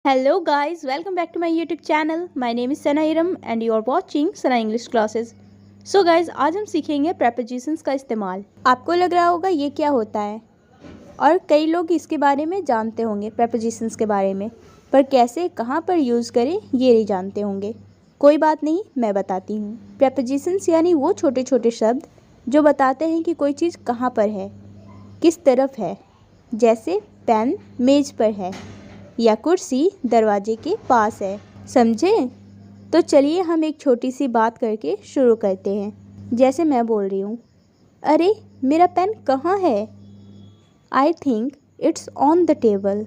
Hello guys, welcome back to my YouTube channel. My name is Sana Iram and you are watching Sana English Classes. So guys, आज हम सीखेंगे prepositions का इस्तेमाल। आपको लग रहा होगा ये क्या होता है और कई लोग इसके बारे में जानते होंगे prepositions के बारे में, पर कैसे कहाँ पर यूज़ करें ये नहीं जानते होंगे। कोई बात नहीं, मैं बताती हूँ। prepositions यानी वो छोटे छोटे शब्द जो बताते हैं कि कोई चीज़ कहाँ पर है, किस तरफ है। जैसे पेन मेज पर है या कुर्सी दरवाजे के पास है। समझे? तो चलिए हम एक छोटी सी बात करके शुरू करते हैं। जैसे मैं बोल रही हूँ, अरे मेरा पेन कहाँ है? I think it's on the table.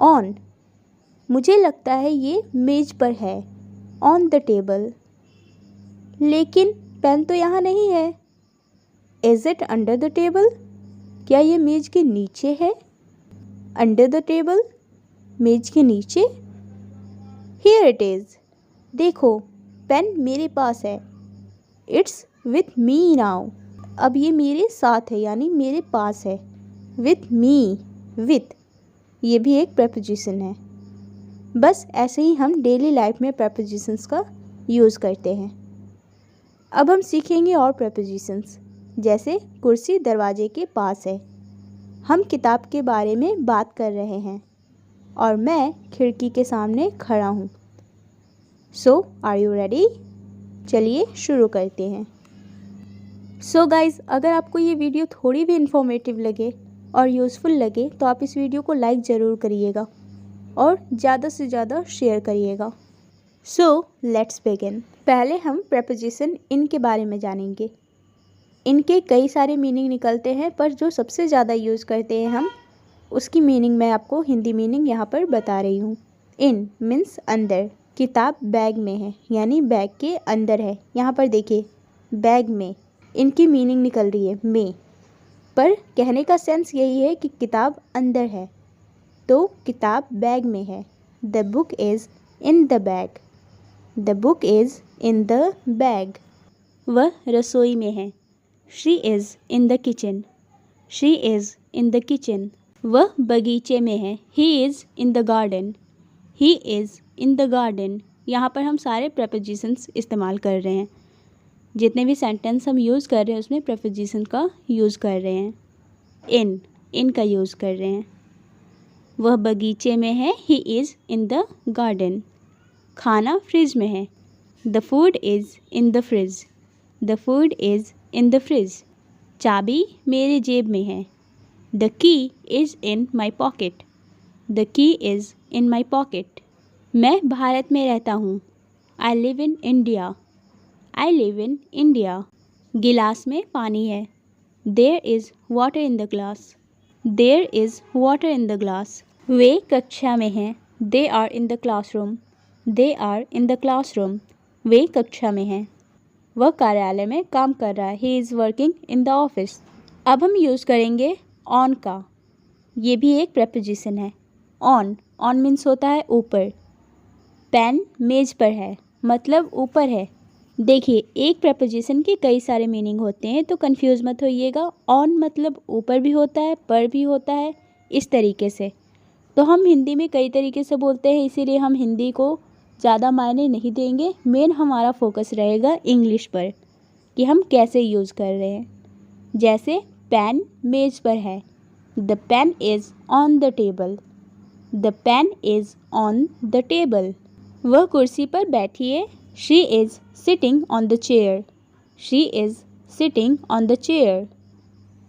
On, मुझे लगता है ये मेज पर है। On the table. लेकिन पेन तो यहाँ नहीं है। Is it under the table? क्या ये मेज के नीचे है? अंडर द टेबल, मेज के नीचे। हियर इट इज़, देखो पेन मेरे पास है। इट्स विथ मी नाउ, अब ये मेरे साथ है यानी मेरे पास है। विथ मी, विथ, ये भी एक preposition है। बस ऐसे ही हम डेली लाइफ में prepositions का यूज़ करते हैं। अब हम सीखेंगे और prepositions, जैसे कुर्सी दरवाजे के पास है। हम किताब के बारे में बात कर रहे हैं और मैं खिड़की के सामने खड़ा हूँ। सो आर यू रेडी? चलिए शुरू करते हैं। सो गाइज़, अगर आपको ये वीडियो थोड़ी भी इंफॉर्मेटिव लगे और यूज़फुल लगे तो आप इस वीडियो को लाइक ज़रूर करिएगा और ज़्यादा से ज़्यादा शेयर करिएगा। So let's begin. पहले हम preposition इन के बारे में जानेंगे। इनके कई सारे मीनिंग निकलते हैं, पर जो सबसे ज़्यादा यूज़ करते हैं हम, उसकी मीनिंग मैं आपको हिंदी मीनिंग यहाँ पर बता रही हूँ। इन मीन्स अंदर। किताब बैग में है यानी बैग के अंदर है। यहाँ पर देखिए बैग में, इनकी मीनिंग निकल रही है में, पर कहने का सेंस यही है कि किताब अंदर है, तो किताब बैग में है। The book is in the bag. The book is in the bag. वह रसोई में है। She is in the kitchen. She is in the kitchen. वह बगीचे में है। He is in the garden. He is in the garden. यहाँ पर हम सारे prepositions इस्तेमाल कर रहे हैं। जितने भी सेंटेंस हम यूज़ कर रहे हैं उसमें preposition का यूज़ कर रहे हैं। इन का यूज़ कर रहे हैं। वह बगीचे में है। He is in the garden. खाना फ्रिज में है। The food is in the fridge. The food is in the fridge. चाबी मेरे जेब में है। The key is in my pocket. The key is in my pocket. मैं भारत में रहता हूँ। I live in India. I live in India. गिलास में पानी है। There is water in the glass. There is water in the glass. वे कक्षा में हैं। They are in the classroom. They are in the classroom. वे कक्षा में हैं। वह कार्यालय में काम कर रहा है। He is working in the office. अब हम यूज़ करेंगे ऑन का। ये भी एक preposition है। ऑन, ऑन मीन्स होता है ऊपर। पेन मेज पर है मतलब ऊपर है। देखिए एक preposition के कई सारे मीनिंग होते हैं, तो कंफ्यूज मत होइएगा। ऑन मतलब ऊपर भी होता है, पर भी होता है, इस तरीके से। तो हम हिंदी में कई तरीके से बोलते हैं, इसीलिए हम हिंदी को ज़्यादा मायने नहीं देंगे। मेन हमारा फोकस रहेगा इंग्लिश पर कि हम कैसे यूज़ कर रहे हैं। जैसे पेन मेज पर है। The pen is on the table. The pen is on the table. वह कुर्सी पर बैठी है। She is sitting on the chair. She is sitting on the chair.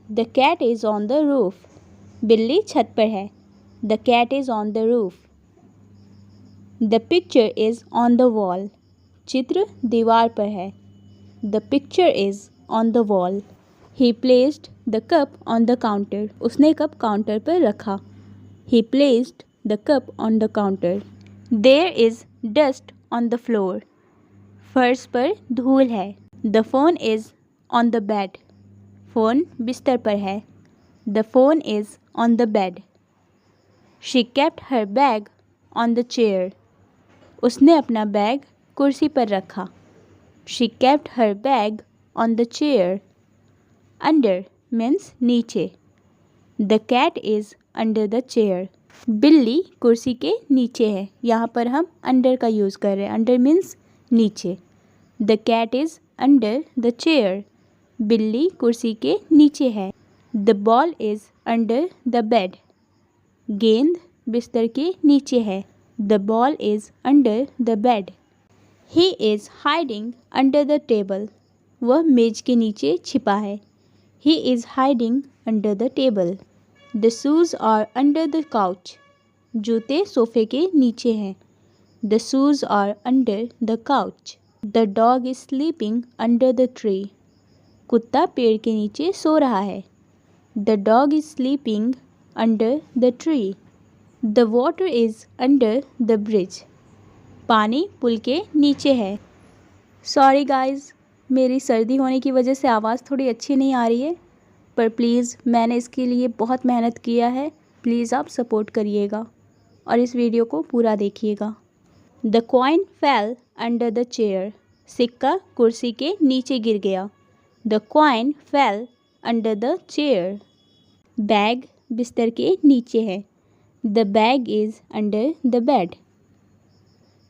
The cat is on the roof. बिल्ली छत पर है। The cat is on the roof. The picture is on the wall. चित्र दीवार पर है। The picture is on the wall. He placed the cup on the counter. उसने cup counter पर रखा। He placed the cup on the counter. There is dust on the floor. फर्श पर धूल है। The phone is on the bed. Phone बिस्तर पर है। The phone is on the bed. She kept her bag on the chair. उसने अपना bag कुर्सी पर रखा। She kept her bag on the chair. Under means नीचे। The cat is under the chair. बिल्ली कुर्सी के नीचे है। यहाँ पर हम अंडर का यूज़ कर रहे हैं। अंडर मीन्स नीचे। The cat is under the chair. बिल्ली कुर्सी के नीचे है। The ball is under the bed. गेंद बिस्तर के नीचे है। The ball is under the bed. He is hiding under the table. वह मेज के नीचे छिपा है। He is hiding under the table. The shoes are under the couch. जूते सोफे के नीचे हैं। The shoes are under the couch. The dog is sleeping under the tree. कुत्ता पेड़ के नीचे सो रहा है। The dog is sleeping under the tree. The water is under the bridge. पानी पुल के नीचे है। सॉरी गाइज़, मेरी सर्दी होने की वजह से आवाज़ थोड़ी अच्छी नहीं आ रही है, पर प्लीज़ मैंने इसके लिए बहुत मेहनत किया है। प्लीज़ आप सपोर्ट करिएगा और इस वीडियो को पूरा देखिएगा। The coin fell under the chair. सिक्का कुर्सी के नीचे गिर गया। The coin fell under the chair. Bag बिस्तर के नीचे है। The bag is under the bed.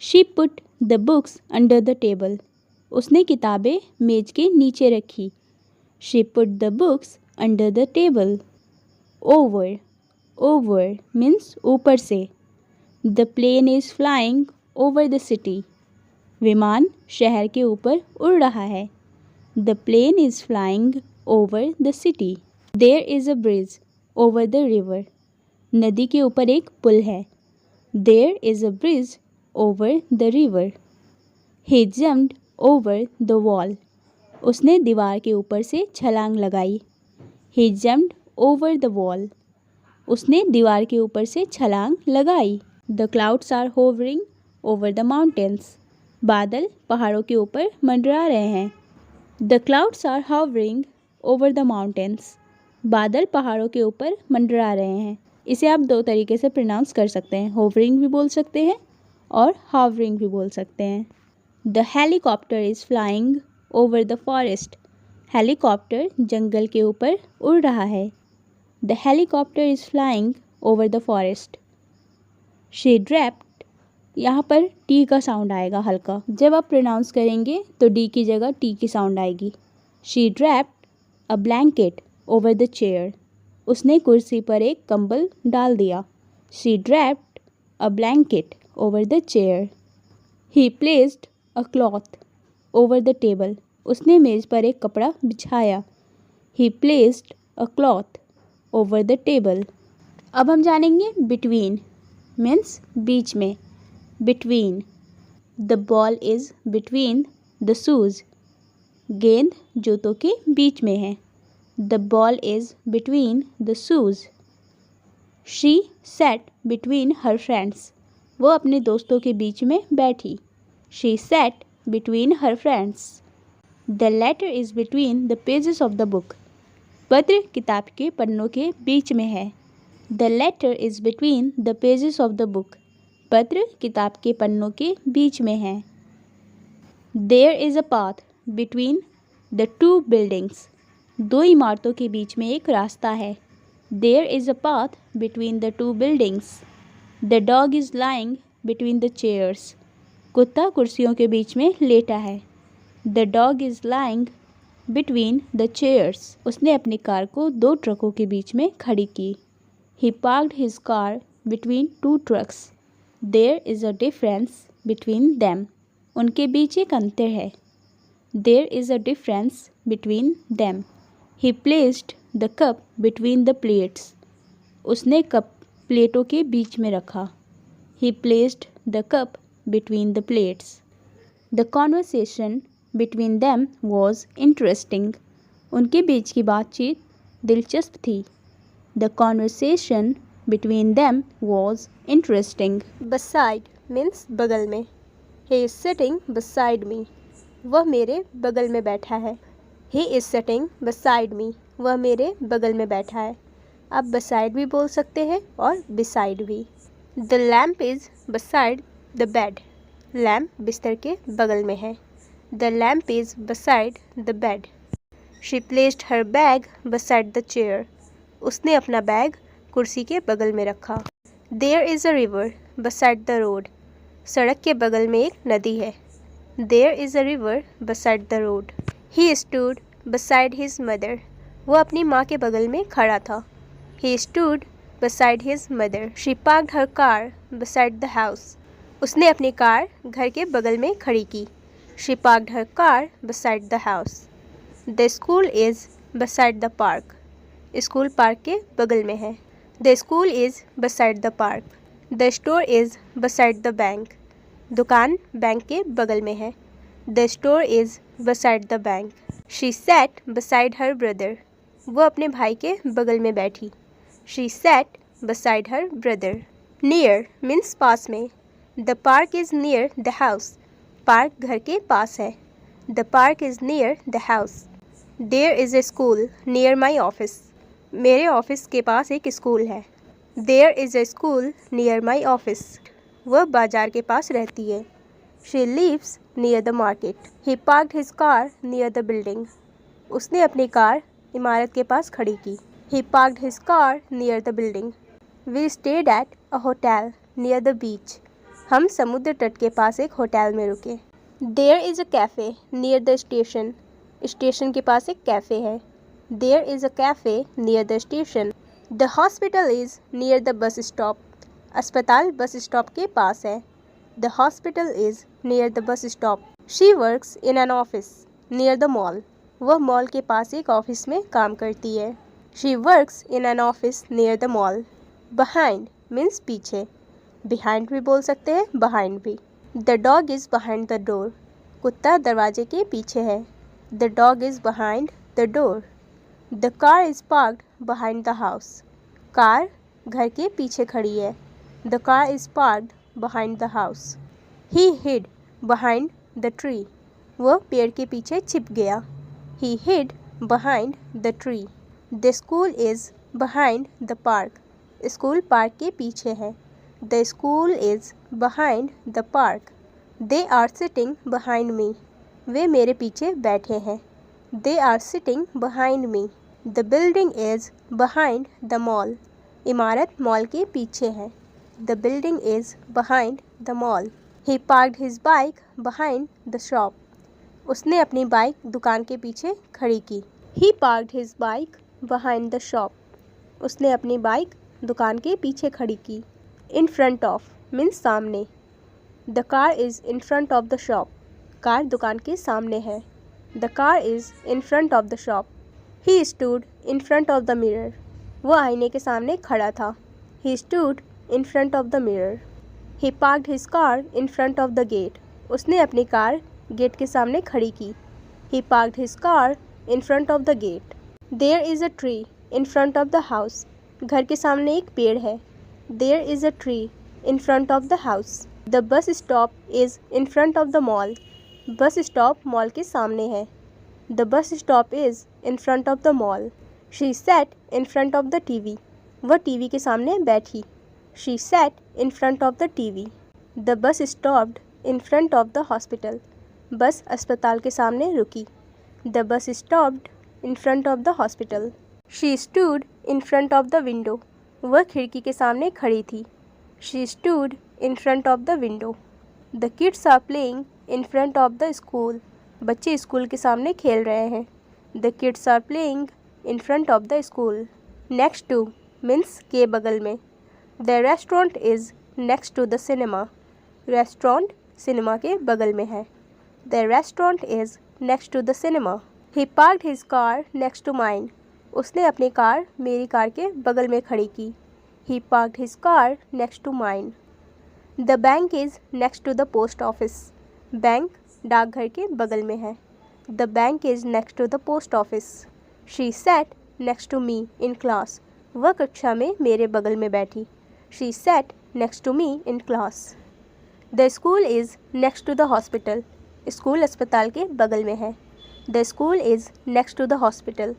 She put the books under the table. उसने किताबें मेज के नीचे रखी। She put the books under the table. Over over means ऊपर से। The plane is flying over the city. विमान शहर के ऊपर उड़ रहा है। The plane is flying over the city. There is a bridge over the river. नदी के ऊपर एक पुल है। There is a bridge over the river. He jumped over the wall. उसने दीवार के ऊपर से छलांग लगाई। He jumped over the wall. उसने दीवार के ऊपर से छलांग लगाई। The clouds are hovering over the mountains. बादल पहाड़ों के ऊपर मंडरा रहे हैं। The clouds are hovering over the mountains. बादल पहाड़ों के ऊपर मंडरा रहे हैं। इसे आप दो तरीके से प्रोनाउंस कर सकते हैं। होवरिंग भी बोल सकते हैं और हावरिंग भी बोल सकते हैं। The helicopter is flying over the forest. Helicopter जंगल के ऊपर उड़ रहा है। The helicopter is flying over the forest. She draped, यहाँ पर टी का साउंड आएगा हल्का। जब आप प्रोनाउंस करेंगे तो डी की जगह टी की साउंड आएगी। She draped a blanket over the chair. उसने कुर्सी पर एक कंबल डाल दिया। She draped a blanket over the chair. He placed a cloth over the table. उसने मेज़ पर एक कपड़ा बिछाया। ही placed a cloth over the table. अब हम जानेंगे बिटवीन मीन्स बीच में। Between. The ball is between the shoes. गेंद जूतों के बीच में है। The ball is between the shoes. She sat between her friends. वो अपने दोस्तों के बीच में बैठी। She sat between her friends. The letter is between the pages of the book. पत्र किताब के पन्नों के बीच में है। The letter is between the pages of the book. पत्र किताब के पन्नों के बीच में है। There is a path between the two buildings. दो इमारतों के बीच में एक रास्ता है। There is a path between the two buildings. The dog is lying between the chairs. कुत्ता कुर्सियों के बीच में लेटा है। The dog is lying between the chairs. उसने अपनी कार को दो ट्रकों के बीच में खड़ी की। He parked his car between two trucks. There is a difference between them. उनके बीच एक अंतर है। There is a difference between them. He placed the cup between the plates. उसने कप प्लेटों के बीच में रखा। He placed the cup between the plates. The conversation between them was interesting. उनके बीच की बातचीत दिलचस्प थी। The conversation between them was interesting. beside means बगल में। he is sitting beside me। वह मेरे बगल में बैठा है। he is sitting beside me। वह मेरे बगल में बैठा है। आप beside भी बोल सकते हैं और beside भी। the lamp is beside the bed। Lamp बिस्तर के बगल में है। the lamp is beside the bed। she placed her bag beside the chair। उसने अपना बैग कुर्सी के बगल में रखा। There is a river beside the road. सड़क के बगल में एक नदी है। There is a river beside the road. He stood beside his mother। वो अपनी माँ के बगल में खड़ा था। ही stood beside his mother। She parked her car beside the house। उसने अपनी कार घर के बगल में खड़ी की। She parked her car beside the house। The school is beside the park। School park के बगल में है। The school is beside the park। The store is beside the bank। दुकान बैंक के बगल में है। The store is beside the bank। She sat beside her brother। वो अपने भाई के बगल में बैठी। She sat beside her brother। Near means पास में। The park is near the house। Park घर के पास है। The park is near the house। There is a school near my office। मेरे ऑफिस के पास एक स्कूल है। There is a school near my office। वह बाजार के पास रहती है। She lives near the market। He parked his car near the building। उसने अपनी कार इमारत के पास खड़ी की। He parked his car near the building। We stayed at a hotel near the beach। हम समुद्र तट के पास एक होटल में रुके। There is a cafe near the station। Station के पास एक कैफ़े है। There is a cafe near the station। The hospital is near the bus stop। अस्पताल बस स्टॉप के पास है। The hospital is near the bus stop। She works in an office near the mall। वह mall के पास एक office में काम करती है। She works in an office near the mall। Behind means पीछे। Behind भी बोल सकते हैं, behind भी। The dog is behind the door। कुत्ता दरवाजे के पीछे है। The dog is behind the door। The car is parked behind the house। Car घर के पीछे खड़ी है। The car is parked behind the house। He hid behind the tree। वह पेड़ के पीछे छिप गया। He hid behind the tree। The school is behind the park। School park के पीछे है। The school is behind the park। They are sitting behind me। वे मेरे पीछे बैठे हैं। They are sitting behind me। The building is behind the mall। इमारत mall के पीछे है। The building is behind the mall। He parked his bike behind the shop। उसने अपनी बाइक दुकान के पीछे खड़ी की। He parked his bike behind the shop। उसने अपनी बाइक दुकान के पीछे खड़ी की। In front of means सामने। The car is in front of the shop। Car दुकान के सामने है। The car is in front of the shop। He stood in front of the mirror। वो आईने के सामने खड़ा था। He stood in front of the mirror। He parked his car in front of the gate। उसने अपनी car gate के सामने खड़ी की। He parked his car in front of the gate। There is a tree in front of the house। घर के सामने एक पेड़ है। There is a tree in front of the house। The bus stop is in front of the mall। Bus stop mall के सामने है। The bus stop is in front of the mall। She sat in front of the TV। वह TV के सामने बैठी। She sat in front of the TV। The bus stopped in front of the hospital। बस अस्पताल के सामने रुकी। The bus stopped in front of the hospital। She stood in front of the window। वह खिड़की के सामने खड़ी थी। She stood in front of the window। The kids are playing in front of the school। बच्चे school के सामने खेल रहे हैं। The kids are playing in front of the school। Next to means के बगल में। The restaurant is next to the cinema। Restaurant cinema के बगल में है। The restaurant is next to the cinema। He parked his car next to mine। उसने अपनी car मेरी कार के बगल में खड़ी की। He parked his car next to mine। The bank is next to the post office। Bank डाकघर के बगल में है। The bank is next to the post office। She sat next to me in class। वह कक्षा में मेरे बगल में बैठी। She sat next to me in class। The school is next to the hospital। School अस्पताल के बगल में है। The school is next to the hospital।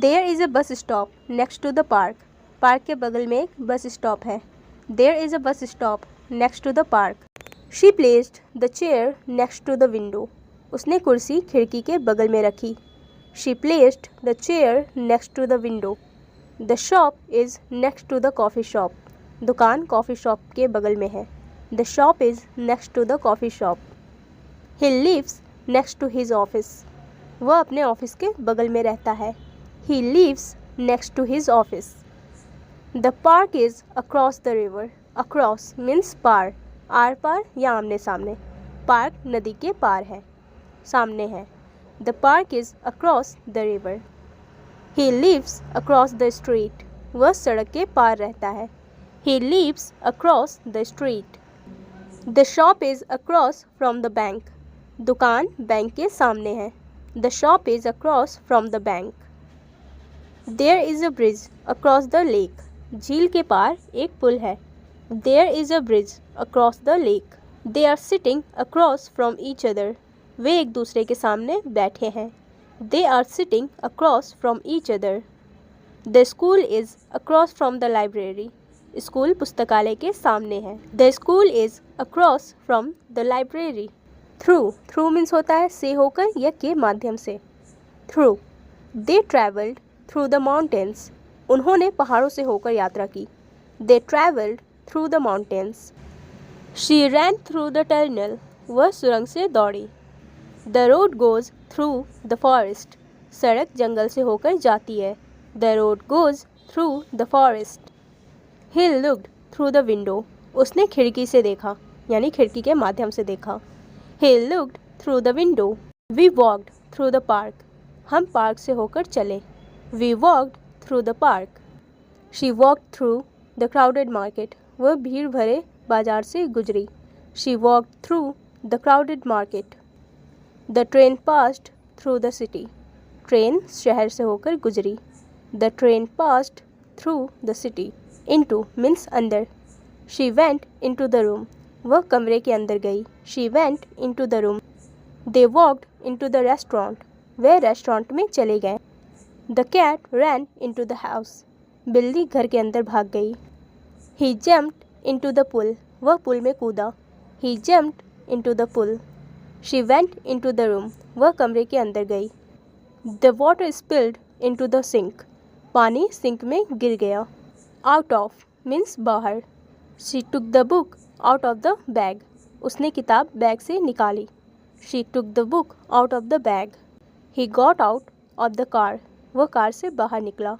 There is a bus stop next to the park। Park के बगल में एक bus stop है। There is a bus stop next to the park। She placed the chair next to the window। उसने कुर्सी खिड़की के बगल में रखी। She placed the chair next to the window। The shop is next to the coffee shop। दुकान coffee shop के बगल में है। The shop is next to the coffee shop. He lives next to his office. वह अपने office के बगल में रहता है। He lives next to his office. The park is across the river. Across means पार, आर पार या आमने सामने। पार्क नदी के पार है, सामने है। The park is across the river. He lives across the street. वह सड़क के पार रहता है। He lives across the street. The shop is across from the bank. दुकान बैंक के सामने है। The shop is across from the bank. There is a bridge across the lake. झील के पार एक पुल है। There is a bridge across the lake. They are sitting across from each other. वे एक दूसरे के सामने बैठे हैं। They are sitting across from each other. The school is across from the library. School पुस्तकालय के सामने है। The school is across from the library. Through, through means होता है से होकर या के माध्यम से। Through. They travelled through the mountains. उन्होंने पहाड़ों से होकर यात्रा की। They travelled through the mountains. She ran through the tunnel. वह सुरंग से दौड़ी। The road goes through the forest. सड़क जंगल से होकर जाती है। The road goes through the forest. He looked through the window. उसने खिड़की से देखा, यानी खिड़की के माध्यम से देखा। He looked through the window. We walked through the park. हम पार्क से होकर चले। We walked through the park. She walked through the crowded market. वह भीड़ भरे बाजार से गुजरी। She walked through the crowded market. The train passed through the city. Train शहर से होकर गुजरी। The train passed through the city. Into means अंदर। She went into the room. वह कमरे के अंदर गई। She went into the room. They walked into the restaurant. वे रेस्टोरेंट में चले गए। The cat ran into the house. बिल्ली घर के अंदर भाग गई। He jumped into the pool. वह पुल में कूदा। He jumped into the pool. She went into the room. वह कमरे के अंदर गई। The water spilled into the sink. पानी सिंक में गिर गया। आउट ऑफ मीन्स बाहर। She took the book out of the bag. उसने किताब बैग से निकाली। She took the book out of the bag. He got out of the car. वह कार से बाहर निकला।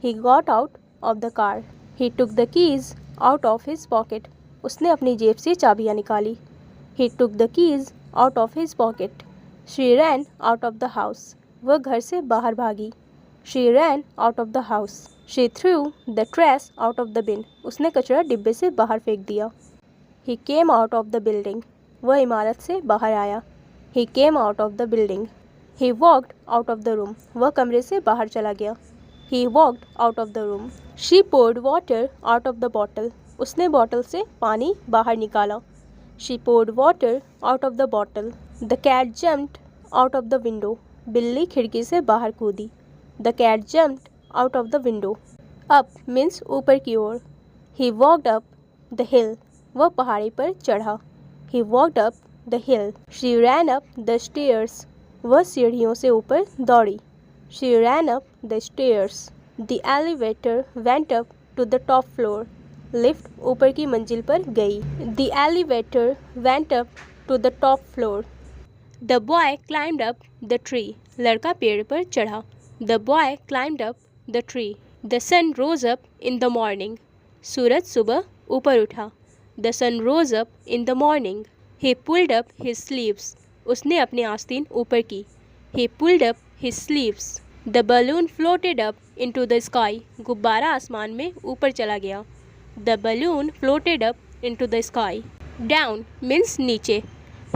He got out of the car. He took the keys out of his pocket. उसने अपनी जेब से चाबियाँ निकाली। He took the keys out of his pocket. She ran out of the house. वह घर से बाहर भागी। She ran out of the house. She threw the trash out of the bin. उसने कचरा डिब्बे से बाहर फेंक दिया। He came out of the building. वह इमारत से बाहर आया। He came out of the building. He walked out of the room. वह कमरे से बाहर चला गया। He walked out of the room. She poured water out of the bottle. उसने बॉटल से पानी बाहर निकाला। She poured water out of the bottle. The cat jumped out of the window. बिल्ली खिड़की से बाहर कूदी। The cat jumped out of the window. Up means ऊपर की ओर। He walked up the hill. वह पहाड़ी पर चढ़ा। He walked up the hill. She ran up the stairs. वह सीढ़ियों से ऊपर दौड़ी। She ran up the stairs. The elevator went up to the top floor. Lift ऊपर की मंजिल पर गई। The elevator went up to the top floor. The boy climbed up the tree. लड़का पेड़ पर चढ़ा। The boy climbed up the tree. The sun rose up in the morning. सूरज सुबह ऊपर उठा। The sun rose up in the morning. He pulled up his sleeves. उसने अपने आस्तीन ऊपर की। He pulled up his sleeves. The balloon floated up into the sky. गुब्बारा आसमान में ऊपर चला गया। The balloon floated up into the sky. Down means नीचे।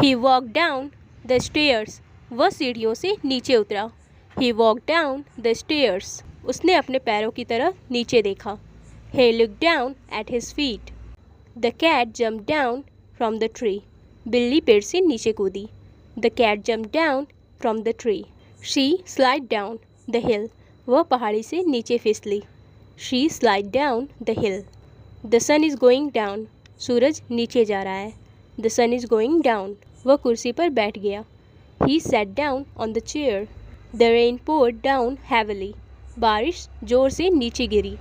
He walk down the stairs. वह सीढ़ियों से नीचे उतरा। He walk down the stairs. उसने अपने पैरों की तरफ नीचे देखा। He looked down at his feet. The cat jumped down from the tree. बिल्ली पेड़ से नीचे कूदी। The cat jumped down from the tree. She slide down the hill. वह पहाड़ी से नीचे फिसली। She slide down the hill. The sun is going down. सूरज नीचे जा रहा है। The sun is going down. वह कुर्सी पर बैठ गया। He sat down on the chair. The rain poured down heavily. बारिश जोर से नीचे गिरी।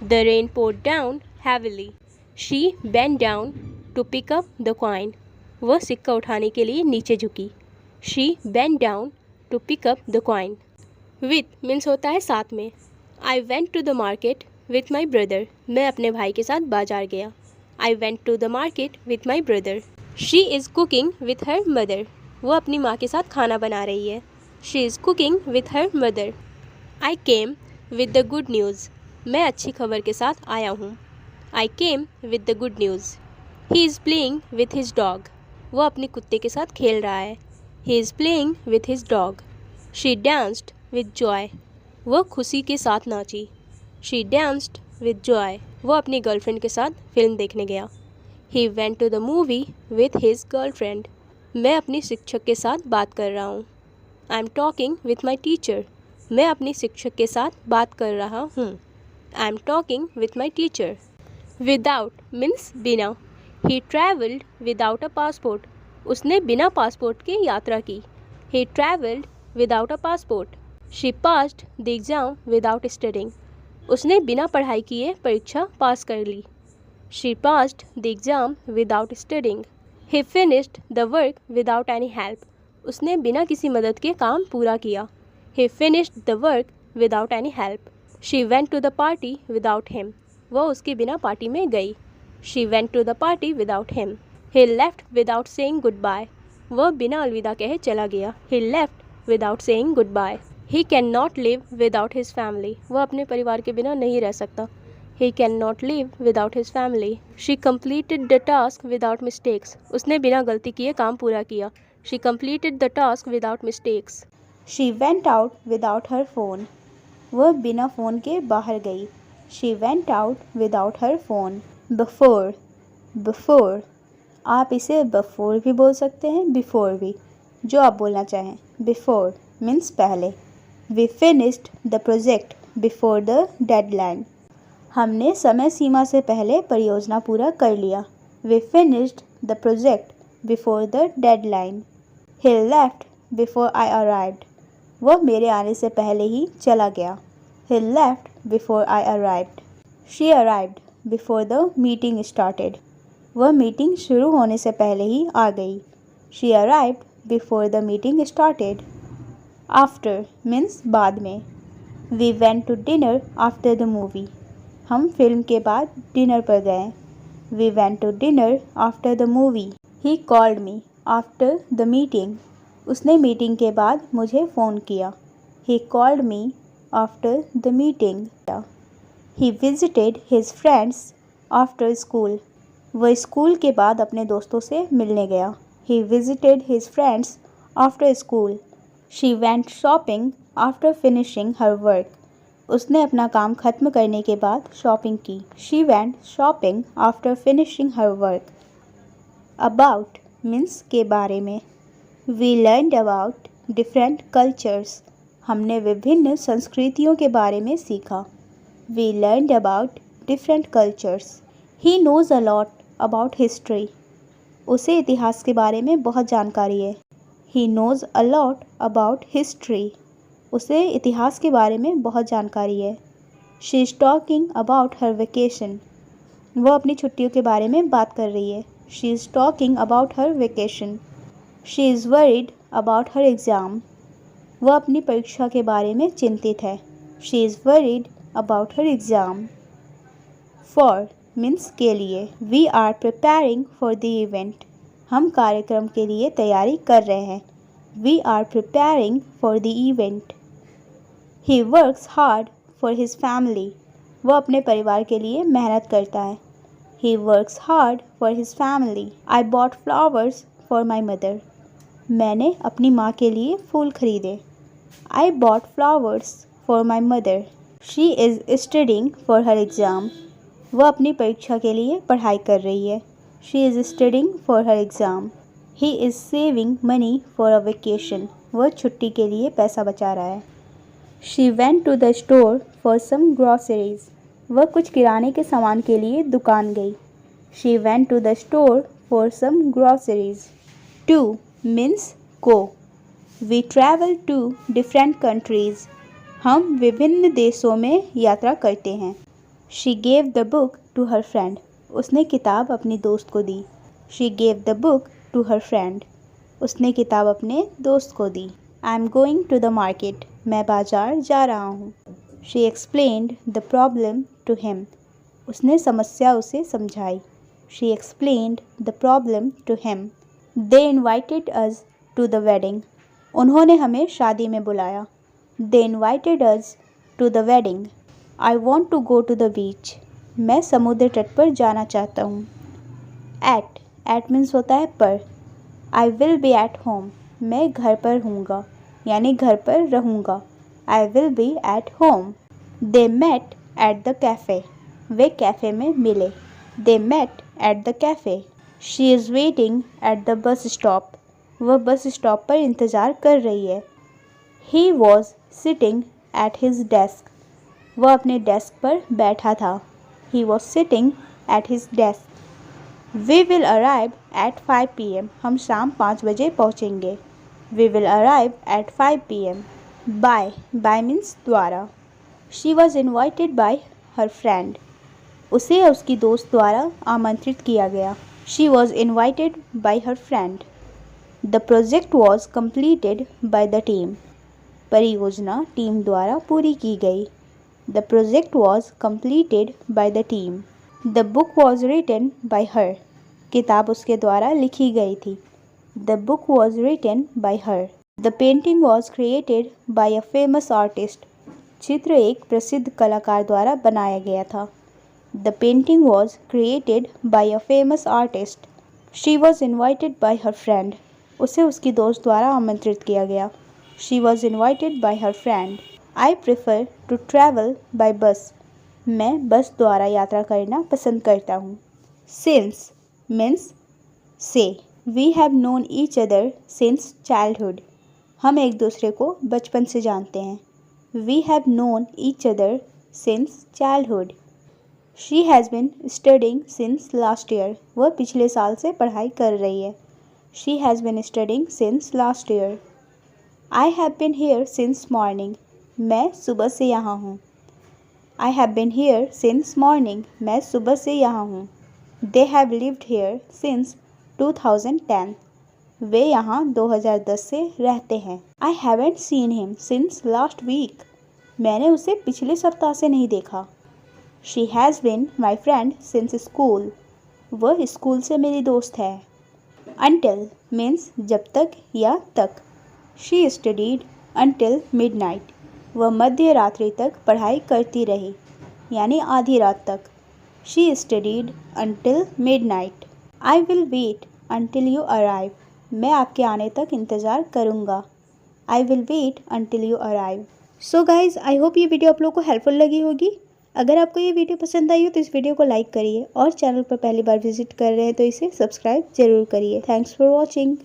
The rain poured down heavily. She bent down to pick up the coin. वह सिक्का उठाने के लिए नीचे झुकी। She bent down to pick up the coin. With means होता है साथ में। I went to the market with my brother. मैं अपने भाई के साथ बाजार गया। I went to the market with my brother. She is cooking with her mother. वह अपनी माँ के साथ खाना बना रही है। She is cooking with her mother. I came with the good news. मैं अच्छी खबर के साथ आया हूँ। I came with the good news. He is playing with his dog. वह अपने कुत्ते के साथ खेल रहा है। He is playing with his dog. She danced with joy. वह खुशी के साथ नाची। She danced with joy. वह अपनी गर्लफ्रेंड के साथ फिल्म देखने गया। He went to the movie with his girlfriend. मैं अपनी शिक्षक के साथ बात कर रहा हूँ। I am talking with my teacher. मैं अपनी शिक्षक के साथ बात कर रहा हूँ। I am talking with my teacher. Without means बिना। He travelled without a passport. उसने बिना पासपोर्ट के यात्रा की। He travelled without a passport. She passed the exam without studying. उसने बिना पढ़ाई किए परीक्षा पास कर ली। She passed the exam without studying. He finished the work without any help. उसने बिना किसी मदद के काम पूरा किया। He finished the work without any help. She went to the party without him. वह उसके बिना पार्टी में गई। She went to the party without him. He left without saying goodbye. वह बिना अलविदा कहे चला गया। He left without saying goodbye. He cannot live without his family. वह अपने परिवार के बिना नहीं रह सकता। He cannot live without his family. She completed the task without mistakes. उसने बिना गलती किए काम पूरा किया। She completed the task without mistakes. She went out without her phone. वह बिना फ़ोन के बाहर गई। She went out without her phone. Before, before. आप इसे before भी बोल सकते हैं, before भी, जो आप बोलना चाहें। Before means पहले। We finished the project before the deadline. हमने समय सीमा से पहले परियोजना पूरा कर लिया। We finished the project before the deadline. He left before I arrived. वह मेरे आने से पहले ही चला गया। He left before I arrived. She arrived before the meeting started. वह मीटिंग शुरू होने से पहले ही आ गई। She arrived before the meeting started. After means बाद में। We went to dinner after the movie. हम फिल्म के बाद डिनर पर गए। We went to dinner after the movie. He called me after the meeting. उसने मीटिंग के बाद मुझे फ़ोन किया। He called me after the meeting. He visited his friends after school. वह स्कूल के बाद अपने दोस्तों से मिलने गया। He visited his friends after school. She went shopping after finishing her work. उसने अपना काम ख़त्म करने के बाद शॉपिंग की। She went shopping after finishing her work. About means के बारे में। We learned about different cultures. हमने विभिन्न संस्कृतियों के बारे में सीखा। We learned about different cultures. He knows a lot about history. उसे इतिहास के बारे में बहुत जानकारी है। He knows a lot about history. उसे इतिहास के बारे में बहुत जानकारी है। She is talking about her vacation. वह अपनी छुट्टियों के बारे में बात कर रही है। She is talking about her vacation. She is worried about her exam. वह अपनी परीक्षा के बारे में चिंतित है। She is worried about her exam. For means के लिए। We are preparing for the event. हम कार्यक्रम के लिए तैयारी कर रहे हैं। We are preparing for the event. He works hard for his family. वह अपने परिवार के लिए मेहनत करता है। He works hard for his family. I bought flowers for my mother. मैंने अपनी माँ के लिए फूल खरीदे। I bought flowers for my mother. She is studying for her exam. वह अपनी परीक्षा के लिए पढ़ाई कर रही है। She is studying for her exam. He is saving money for a vacation. वह छुट्टी के लिए पैसा बचा रहा है। She went to the store for some groceries. वह कुछ किराने के सामान के लिए दुकान गई। She went to the store for some groceries. To means को। We travel to different countries. हम विभिन्न देशों में यात्रा करते हैं। She gave the book to her friend. उसने किताब अपनी दोस्त को दी। She gave the book to her friend. उसने किताब अपने दोस्त को दी। I am going to the market. मैं बाजार जा रहा हूँ। She explained the problem to him. उसने समस्या उसे समझाई। She explained the problem to him. They invited us to the wedding. उन्होंने हमें शादी में बुलाया। They invited us to the wedding. I want to go to the beach. मैं समुद्र तट पर जाना चाहता हूँ। एट मीन्स होता है पर। I will be at home. मैं घर पर हूँगा यानी घर पर रहूँगा। I will be at home. They met at the cafe. वे कैफ़े में मिले। They met at the cafe. She is waiting at the bus stop. वह बस स्टॉप पर इंतज़ार कर रही है। He was sitting at his desk. वह अपने डेस्क पर बैठा था। He was sitting at his desk. We will arrive at 5 PM। हम शाम 5 बजे पहुँचेंगे। We will arrive at 5 PM। By means द्वारा। She was invited by her friend. उसे उसकी दोस्त द्वारा आमंत्रित किया गया। She was invited by her friend. The project was completed by the team. परियोजना टीम द्वारा पूरी की गई। The project was completed by the team. The book was written by her. किताब उसके द्वारा लिखी गई थी। The book was written by her. The painting was created by a famous artist. चित्र एक प्रसिद्ध कलाकार द्वारा बनाया गया था। The painting was created by a famous artist. She was invited by her friend. उसे उसकी दोस्त द्वारा आमंत्रित किया गया। She was invited by her friend. I prefer to travel by bus. मैं बस द्वारा यात्रा करना पसंद करता हूँ। सिंस मीन्स से। We have known each other since childhood. हम एक दूसरे को बचपन से जानते हैं। We have known each other since childhood. She has been studying since last year. वह पिछले साल से पढ़ाई कर रही है। She has been studying since last year. I have been here since morning. मैं सुबह से यहाँ हूँ। I have been here since morning. मैं सुबह से यहाँ हूँ। They have lived here since 2010। वे यहाँ 2010 से रहते हैं। I haven't seen him since last week. मैंने उसे पिछले सप्ताह से नहीं देखा। She has been my friend since school. वह स्कूल से मेरी दोस्त है। अनटिल मीन्स जब तक या तक। She studied until midnight. वह मध्य रात्रि तक पढ़ाई करती रही यानी आधी रात तक। She studied until midnight. I will wait until you arrive. मैं आपके आने तक इंतज़ार करूँगा। I will wait until you arrive. So guys, I hope ये वीडियो आप लोगों को हेल्पफुल लगी होगी। अगर आपको ये वीडियो पसंद आई हो तो इस वीडियो को लाइक करिए और चैनल पर पहली बार विजिट कर रहे हैं तो इसे सब्सक्राइब जरूर करिए। Thanks for watching.